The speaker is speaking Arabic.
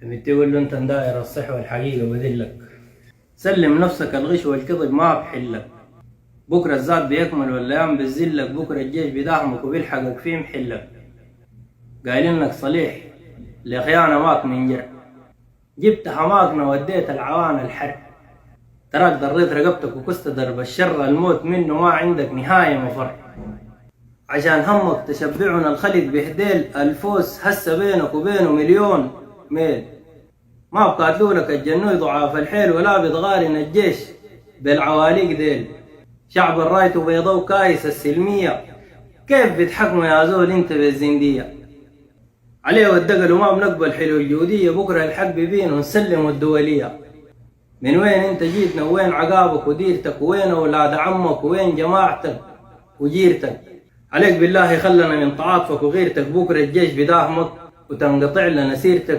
بتقول له انت مداير الصح والحقيقة وبذلك. سلم نفسك، الغش والكذب ما بحلك. بكرة الزاد بيكمل والايام بتزلك، بكرة الجيش بيدعمك وبيلحقك في محلك. قايلين لك صليح لخيانة ماك من جرح، جبت حماقنا وديت العوان الحرب. تراك ضريت رقبتك وكست درب الشر، الموت منه ما عندك نهاية مفر. عشان همك تشبعنا الخلق بهديل، الفوس هسه بينك وبينه مليون ميل. ما بقاتلوا لك الجنوي ضعاف الحيل، ولا بتغارن الجيش بالعواليق ديل. شعب الرايت وبيضو كايس السلمية، كيف بتحكموا يا زول انت بالزندية؟ عليه والدقل وما بنقبل حلو الجودية، بكرة الحق بيبين ونسلم الدولية. من وين انت جيتنا وين عقابك وديرتك، وين اولاد عمك وين جماعتك وجيرتك؟ عليك بالله خلنا من تعاطفك وغيرتك، بكرة الجيش بداهمك وتنقطع لنا سيرتك.